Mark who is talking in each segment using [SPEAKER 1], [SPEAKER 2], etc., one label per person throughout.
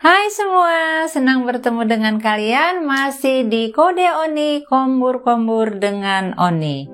[SPEAKER 1] Hai semua, senang bertemu dengan kalian masih di Kode Oni, kombur-kombur dengan Oni.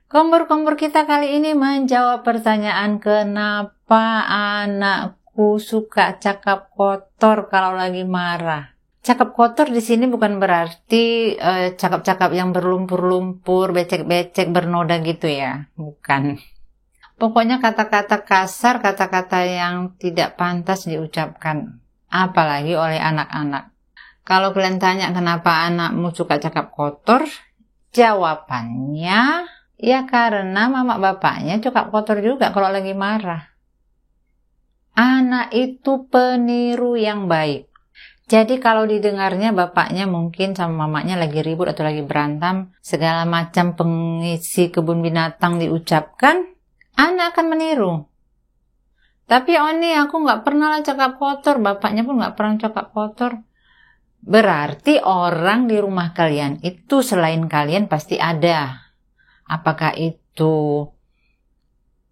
[SPEAKER 1] Kombur-kombur kita kali ini menjawab pertanyaan kenapa anakku suka cakap kotor kalau lagi marah. Cakap kotor di sini bukan berarti cakap-cakap yang berlumpur-lumpur, becek-becek, bernoda gitu ya, bukan. Pokoknya kata-kata kasar, kata-kata yang tidak pantas diucapkan, apalagi oleh anak-anak. Kalau kalian tanya kenapa anakmu suka cakap kotor, jawabannya ya karena mama bapaknya cakap kotor juga kalau lagi marah. Anak itu peniru yang baik. Jadi kalau didengarnya bapaknya mungkin sama mamanya lagi ribut atau lagi berantem, segala macam pengisi kebun binatang diucapkan, anak akan meniru. Tapi Oni, aku nggak pernah lah cakap kotor, bapaknya pun nggak pernah cakap kotor. Berarti orang di rumah kalian itu selain kalian pasti ada. Apakah itu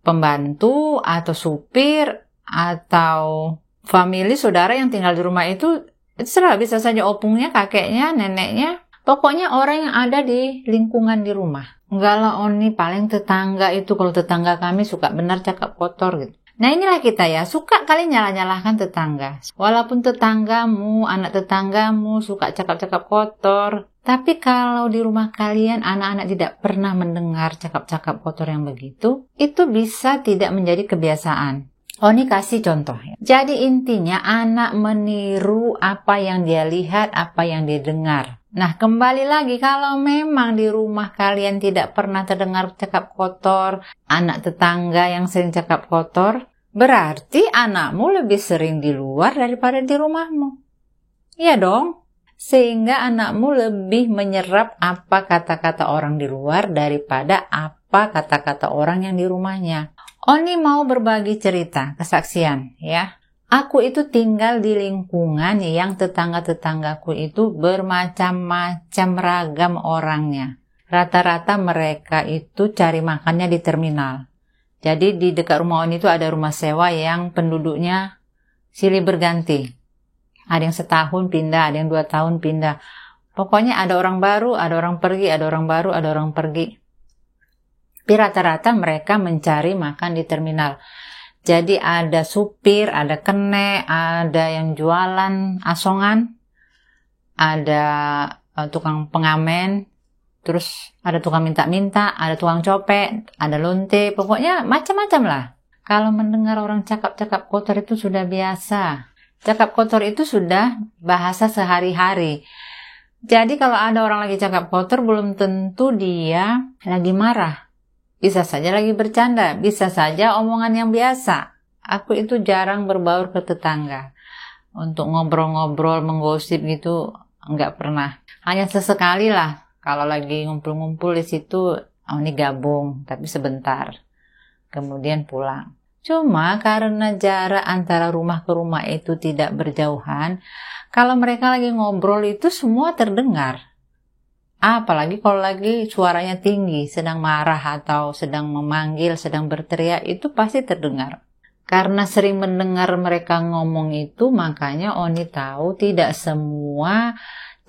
[SPEAKER 1] pembantu atau supir atau famili saudara yang tinggal di rumah itu serah, bisa saja opungnya, kakeknya, neneknya. Pokoknya orang yang ada di lingkungan di rumah. Enggak lah Oni, paling tetangga itu, kalau tetangga kami suka benar cakap kotor gitu. Nah inilah kita ya, suka kali nyalah-nyalahkan tetangga. Walaupun tetanggamu, anak tetanggamu suka cakap-cakap kotor, tapi kalau di rumah kalian anak-anak tidak pernah mendengar cakap-cakap kotor yang begitu, itu bisa tidak menjadi kebiasaan. Oni kasih contoh ya. Jadi intinya anak meniru apa yang dia lihat, apa yang dia dengar. Nah kembali lagi, kalau memang di rumah kalian tidak pernah terdengar cakap kotor, anak tetangga yang sering cakap kotor, berarti anakmu lebih sering di luar daripada di rumahmu. Iya dong. Sehingga anakmu lebih menyerap apa kata-kata orang di luar daripada apa kata-kata orang yang di rumahnya. Oni mau berbagi cerita, kesaksian ya. Aku itu tinggal di lingkungan yang tetangga-tetanggaku itu bermacam-macam ragam orangnya. Rata-rata mereka itu cari makannya di terminal. Jadi di dekat rumah Oni itu ada rumah sewa yang penduduknya silih berganti. Ada yang setahun pindah, ada yang 2 tahun pindah. Pokoknya ada orang baru, ada orang pergi, ada orang baru, ada orang pergi. Tapi rata-rata mereka mencari makan di terminal. Jadi ada supir, ada kene, ada yang jualan asongan, ada tukang pengamen, terus ada tukang minta-minta, ada tukang copet, ada lonte, pokoknya macam-macam lah. Kalau mendengar orang cakap-cakap kotor itu sudah biasa. Cakap kotor itu sudah bahasa sehari-hari. Jadi kalau ada orang lagi cakap kotor, belum tentu dia lagi marah. Bisa saja lagi bercanda, bisa saja omongan yang biasa. Aku itu jarang berbaur ke tetangga. Untuk ngobrol-ngobrol, menggosip gitu, enggak pernah. Hanya sesekali lah, kalau lagi ngumpul-ngumpul di situ, ini gabung, tapi sebentar. Kemudian pulang. Cuma karena jarak antara rumah ke rumah itu tidak berjauhan, kalau mereka lagi ngobrol itu semua terdengar. Apalagi kalau lagi suaranya tinggi, sedang marah atau sedang memanggil, sedang berteriak, itu pasti terdengar. Karena sering mendengar mereka ngomong itu, makanya Oni tahu tidak semua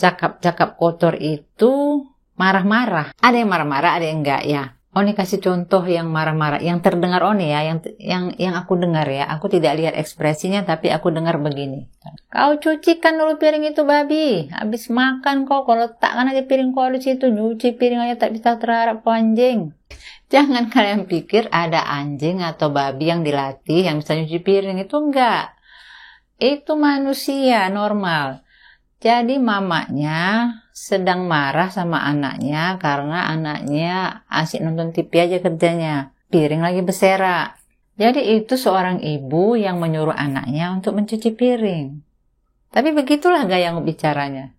[SPEAKER 1] cakap-cakap kotor itu marah-marah. Ada yang marah-marah, ada yang enggak ya. Oni kasih contoh yang marah-marah, yang terdengar Oni ya, yang aku dengar ya. Aku tidak lihat ekspresinya, tapi aku dengar begini. Kau cucikan dulu piring itu babi, habis makan kau letakkan aja piring kau di situ, nyuci piring aja tak bisa terharap kau anjing. Jangan kalian pikir ada anjing atau babi yang dilatih yang bisa nyuci piring, itu enggak. Itu manusia normal. Jadi mamanya sedang marah sama anaknya karena anaknya asik nonton TV aja kerjanya. Piring lagi berserakan. Jadi itu seorang ibu yang menyuruh anaknya untuk mencuci piring. Tapi begitulah gaya bicaranya.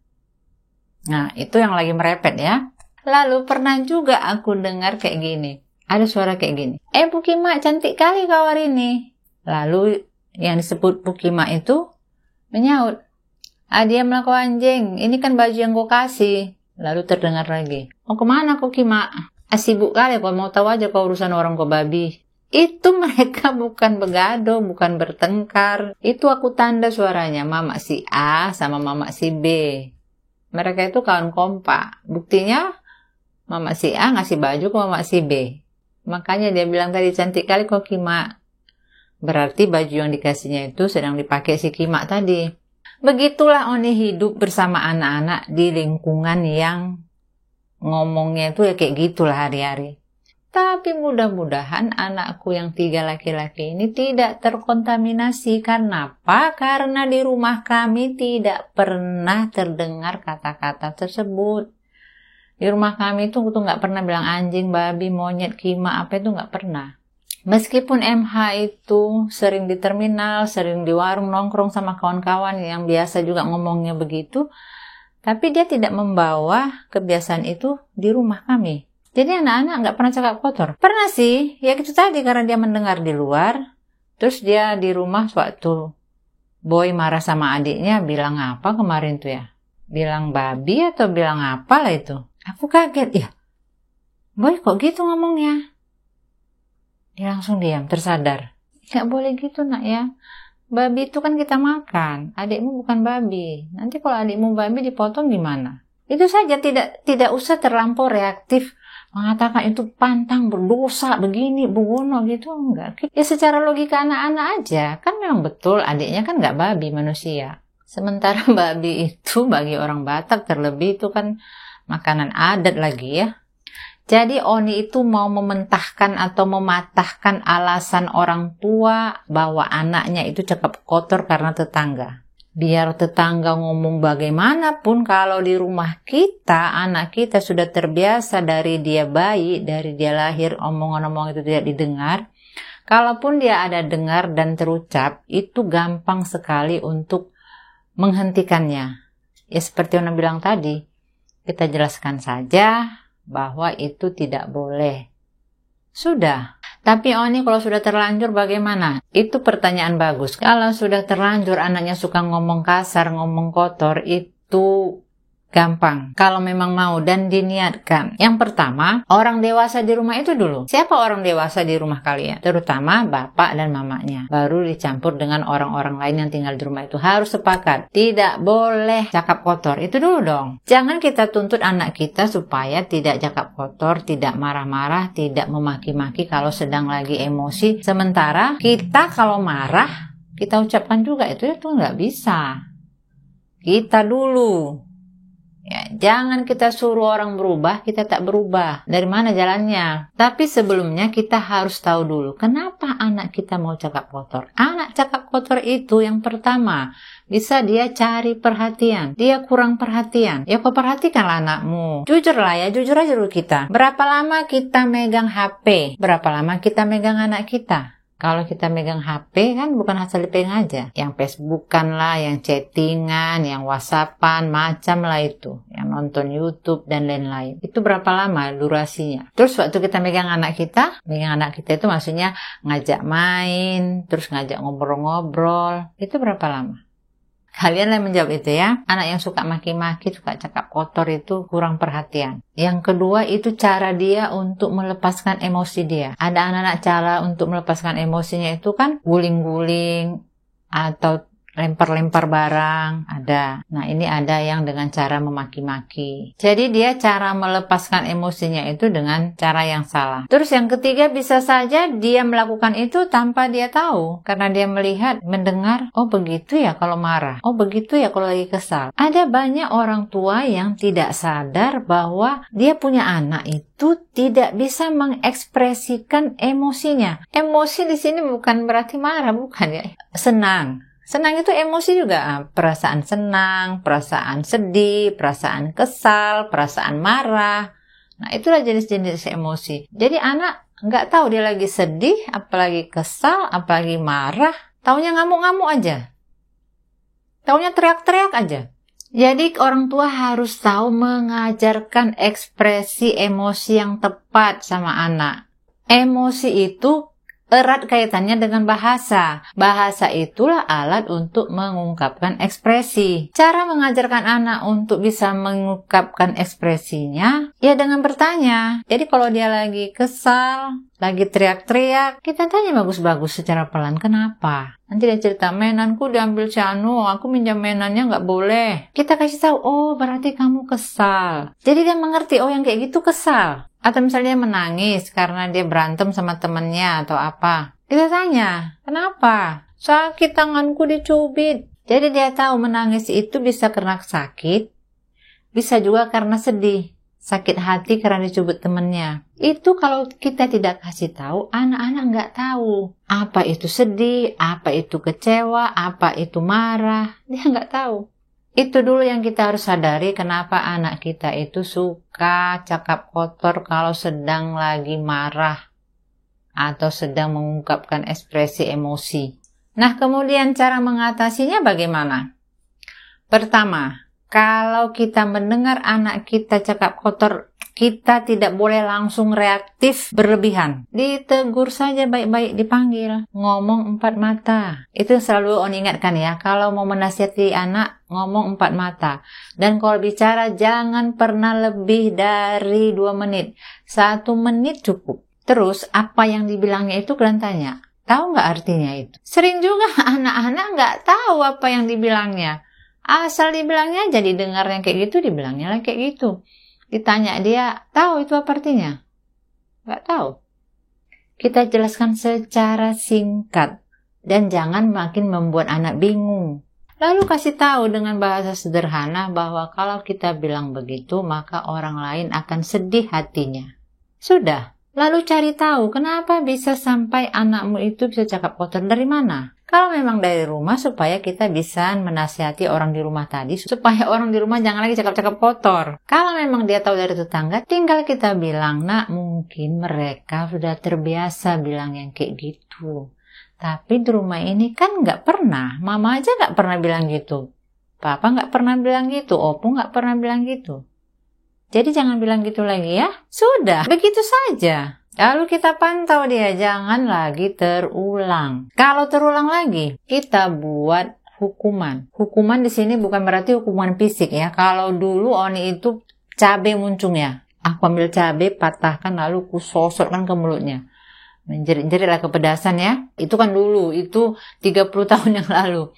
[SPEAKER 1] Nah, itu yang lagi merepet ya. Lalu pernah juga aku dengar kayak gini. Ada suara kayak gini. Bu Kima, cantik kali kau hari ini. Lalu yang disebut Bu Kima itu menyaut. Diam lah kau anjing, ini kan baju yang kau kasih. Lalu terdengar lagi. Mau kemana kau Kima? Sibuk kali kau, mau tahu aja kau urusan orang kau babi. Itu mereka bukan begaduh, bukan bertengkar. Itu aku tanda suaranya mama si A sama mama si B. Mereka itu kawan kompak. Buktinya mama si A ngasih baju ke mama si B. Makanya dia bilang tadi, cantik kali kok Kima. Berarti baju yang dikasihnya itu sedang dipakai si Kima tadi. Begitulah Oni hidup bersama anak-anak di lingkungan yang ngomongnya itu ya kayak gitulah hari-hari. Tapi mudah-mudahan anakku yang 3 laki-laki ini tidak terkontaminasi. Karena apa? Karena di rumah kami tidak pernah terdengar kata-kata tersebut. Di rumah kami tuh nggak pernah bilang anjing, babi, monyet, Kima, apa itu nggak pernah. Meskipun MH itu sering di terminal, sering di warung nongkrong sama kawan-kawan yang biasa juga ngomongnya begitu, tapi dia tidak membawa kebiasaan itu di rumah kami. Jadi anak-anak nggak pernah cakap kotor. Pernah sih, ya itu tadi karena dia mendengar di luar, terus dia di rumah suatu boy marah sama adiknya, bilang apa kemarin tuh ya? Bilang babi atau bilang apa lah itu? Aku kaget, ya boy kok gitu ngomongnya? Dia langsung diam, tersadar. Nggak boleh gitu nak ya. Babi itu kan kita makan, adikmu bukan babi. Nanti kalau adikmu babi dipotong gimana? Itu saja, tidak usah terlampau reaktif. Mengatakan itu pantang, berdosa, begini, begono gitu, enggak. Ya secara logika anak-anak aja, kan memang betul adiknya kan enggak babi, manusia. Sementara babi itu bagi orang Batak terlebih itu kan makanan adat lagi ya. Jadi Oni itu mau mementahkan atau mematahkan alasan orang tua bahwa anaknya itu cakap kotor karena tetangga. Biar tetangga ngomong bagaimanapun, kalau di rumah kita, anak kita sudah terbiasa dari dia bayi, dari dia lahir, omongan-omongan itu tidak didengar. Kalaupun dia ada dengar dan terucap, itu gampang sekali untuk menghentikannya. Ya seperti yang bilang tadi, kita jelaskan saja bahwa itu tidak boleh. Sudah. Tapi Oni kalau sudah terlanjur bagaimana? Itu pertanyaan bagus. Kalau sudah terlanjur anaknya suka ngomong kasar, ngomong kotor, itu gampang. Kalau memang mau dan diniatkan. Yang pertama, orang dewasa di rumah itu dulu. Siapa orang dewasa di rumah kalian? Terutama bapak dan mamanya. Baru dicampur dengan orang-orang lain yang tinggal di rumah itu. Harus sepakat. Tidak boleh cakap kotor. Itu dulu dong. Jangan kita tuntut anak kita supaya tidak cakap kotor, tidak marah-marah, tidak memaki-maki kalau sedang lagi emosi. Sementara kita kalau marah, kita ucapkan juga itu nggak bisa. Kita dulu. Ya, jangan kita suruh orang berubah, kita tak berubah. Dari mana jalannya? Tapi sebelumnya kita harus tahu dulu, kenapa anak kita mau cakap kotor? Anak cakap kotor itu yang pertama, bisa dia cari perhatian. Dia kurang perhatian. Ya kau perhatikanlah anakmu. Jujur lah ya, jujur aja dulu kita. Berapa lama kita megang HP? Berapa lama kita megang anak kita? Kalau kita megang HP kan bukan asal dipegang aja. Yang Facebookan lah, yang chattingan, yang WhatsAppan, macam lah itu. Yang nonton YouTube dan lain-lain. Itu berapa lama durasinya? Terus waktu kita megang anak kita itu maksudnya ngajak main, terus ngajak ngobrol-ngobrol. Itu berapa lama? Kalian lah menjawab itu ya. Anak yang suka maki-maki, suka cakap kotor itu kurang perhatian. Yang kedua itu cara dia untuk melepaskan emosi dia. Ada anak-anak cara untuk melepaskan emosinya itu kan guling-guling atau lempar-lempar barang, ada. Nah ini ada yang dengan cara memaki-maki. Jadi dia cara melepaskan emosinya itu dengan cara yang salah. Terus yang ketiga bisa saja dia melakukan itu tanpa dia tahu. Karena dia melihat, mendengar, oh begitu ya kalau marah. Oh begitu ya kalau lagi kesal. Ada banyak orang tua yang tidak sadar bahwa dia punya anak itu tidak bisa mengekspresikan emosinya. Emosi di sini bukan berarti marah, bukan ya. Senang. Senang itu emosi juga, perasaan senang, perasaan sedih, perasaan kesal, perasaan marah. Nah itulah jenis-jenis emosi. Jadi anak nggak tahu dia lagi sedih, apalagi kesal, apalagi marah. Taunya ngamuk-ngamuk aja. Taunya teriak-teriak aja. Jadi orang tua harus tahu mengajarkan ekspresi emosi yang tepat sama anak. Emosi itu erat kaitannya dengan bahasa. Bahasa itulah alat untuk mengungkapkan ekspresi. Cara mengajarkan anak untuk bisa mengungkapkan ekspresinya, ya dengan bertanya. Jadi kalau dia lagi kesal, lagi teriak-teriak, kita tanya bagus-bagus secara pelan, kenapa? Nanti dia cerita, mainanku diambil si Anu, aku minjam mainannya nggak boleh. Kita kasih tahu, oh berarti kamu kesal. Jadi dia mengerti, oh yang kayak gitu kesal. Atau misalnya dia menangis karena dia berantem sama temennya atau apa. Kita tanya, kenapa? Sakit, tanganku dicubit. Jadi dia tahu menangis itu bisa karena sakit, bisa juga karena sedih. Sakit hati karena dicubit temennya. Itu kalau kita tidak kasih tahu, anak-anak nggak tahu. Apa itu sedih, apa itu kecewa, apa itu marah. Dia nggak tahu. Itu dulu yang kita harus sadari kenapa anak kita itu suka cakap kotor kalau sedang lagi marah atau sedang mengungkapkan ekspresi emosi. Nah, kemudian cara mengatasinya bagaimana? Pertama, kalau kita mendengar anak kita cakap kotor, kita tidak boleh langsung reaktif berlebihan. Ditegur saja baik-baik, dipanggil. Ngomong 4 mata. Itu selalu on ingatkan ya. Kalau mau menasihati anak, ngomong 4 mata. Dan kalau bicara, jangan pernah lebih dari 2 menit. 1 menit cukup. Terus, apa yang dibilangnya itu kalian tanya. Tahu nggak artinya itu? Sering juga anak-anak nggak tahu apa yang dibilangnya. Asal dibilangnya aja, didengarnya kayak gitu, dibilangnya lah kayak gitu. Ditanya dia, tahu itu apa artinya? Nggak tahu. Kita jelaskan secara singkat. Dan jangan makin membuat anak bingung. Lalu kasih tahu dengan bahasa sederhana bahwa kalau kita bilang begitu, maka orang lain akan sedih hatinya. Sudah. Lalu cari tahu kenapa bisa sampai anakmu itu bisa cakap kotor dari mana. Kalau memang dari rumah, supaya kita bisa menasihati orang di rumah tadi, supaya orang di rumah jangan lagi cakap-cakap kotor. Kalau memang dia tahu dari tetangga, tinggal kita bilang, nak mungkin mereka sudah terbiasa bilang yang kayak gitu. Tapi di rumah ini kan nggak pernah, mama aja nggak pernah bilang gitu. Papa nggak pernah bilang gitu, opo nggak pernah bilang gitu. Jadi jangan bilang gitu lagi ya. Sudah, begitu saja. Lalu kita pantau dia, jangan lagi terulang. Kalau terulang lagi, kita buat hukuman. Hukuman di sini bukan berarti hukuman fisik ya. Kalau dulu Oni itu cabai muncungnya. Aku ambil cabai, patahkan lalu kusosotkan ke mulutnya. Menjerit-jerit lah kepedasan ya. Itu kan dulu, itu 30 tahun yang lalu.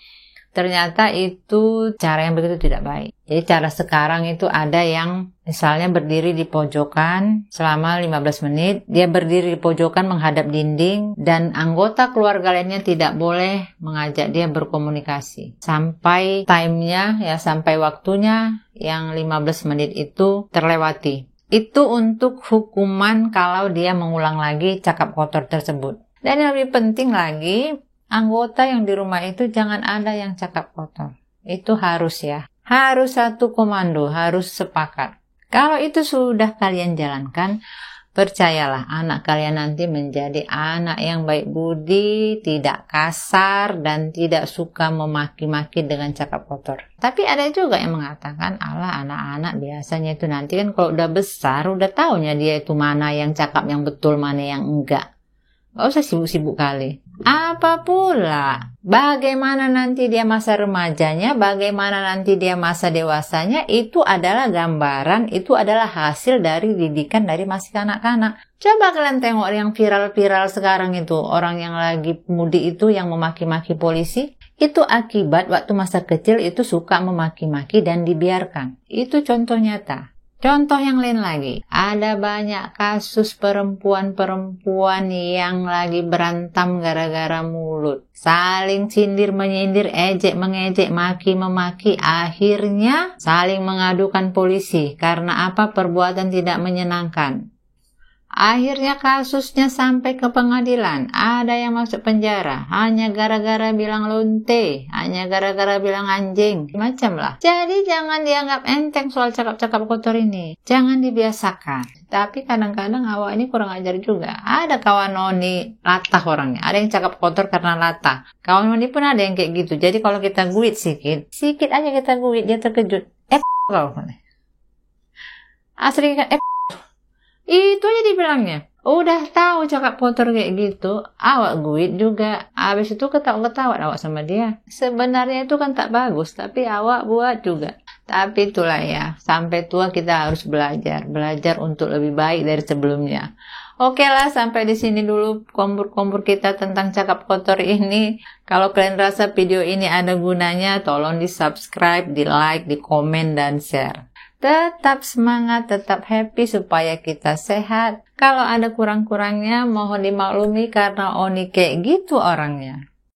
[SPEAKER 1] Ternyata itu cara yang begitu tidak baik. Jadi cara sekarang itu ada yang misalnya berdiri di pojokan selama 15 menit. Dia berdiri di pojokan menghadap dinding dan anggota keluarga lainnya tidak boleh mengajak dia berkomunikasi. Sampai timenya ya, sampai waktunya yang 15 menit itu terlewati. Itu untuk hukuman kalau dia mengulang lagi cakap kotor tersebut. Dan yang lebih penting lagi, anggota yang di rumah itu jangan ada yang cakap kotor. Itu harus ya. Harus satu komando, harus sepakat. Kalau itu sudah kalian jalankan, percayalah anak kalian nanti menjadi anak yang baik budi, tidak kasar, dan tidak suka memaki-maki dengan cakap kotor. Tapi ada juga yang mengatakan, alah anak-anak biasanya itu nanti kan kalau udah besar, udah taunya dia itu mana yang cakap yang betul, mana yang enggak. Gak usah sibuk-sibuk kali. Apa pula? Bagaimana nanti dia masa remajanya, bagaimana nanti dia masa dewasanya, itu adalah gambaran, itu adalah hasil dari didikan dari masih kanak-kanak. Coba kalian tengok yang viral-viral sekarang itu, orang yang lagi mudi itu yang memaki-maki polisi, itu akibat waktu masa kecil itu suka memaki-maki dan dibiarkan. Itu contoh nyata. Contoh yang lain lagi, ada banyak kasus perempuan-perempuan yang lagi berantem gara-gara mulut. Saling sindir-menyindir, ejek-mengejek, maki-memaki, akhirnya saling mengadukan polisi. Karena apa? Perbuatan tidak menyenangkan. Akhirnya kasusnya sampai ke pengadilan. Ada yang masuk penjara hanya gara-gara bilang lonte, hanya gara-gara bilang anjing, macam lah. Jadi jangan dianggap enteng soal cakap-cakap kotor ini. Jangan dibiasakan. Tapi kadang-kadang awak ini kurang ajar juga. Ada kawan Noni latah orangnya. Ada yang cakap kotor karena latah. Kawan Noni pun ada yang kayak gitu. Jadi kalau kita guit sikit aja kita guit, dia terkejut. Kau. Asli kan itu aja dibilangnya. Udah tahu cakap kotor kayak gitu, awak guit juga. Habis itu ketawa-ketawa awak sama dia. Sebenarnya itu kan tak bagus, tapi awak buat juga. Tapi itulah ya, sampai tua kita harus belajar untuk lebih baik dari sebelumnya. Oke lah, sampai di sini dulu kompor-kompor kita tentang cakap kotor ini. Kalau kalian rasa video ini ada gunanya, tolong di-subscribe, di-like, di-komen, dan share. Tetap semangat, tetap happy supaya kita sehat. Kalau ada kurang-kurangnya, mohon dimaklumi karena Oni kayak gitu orangnya.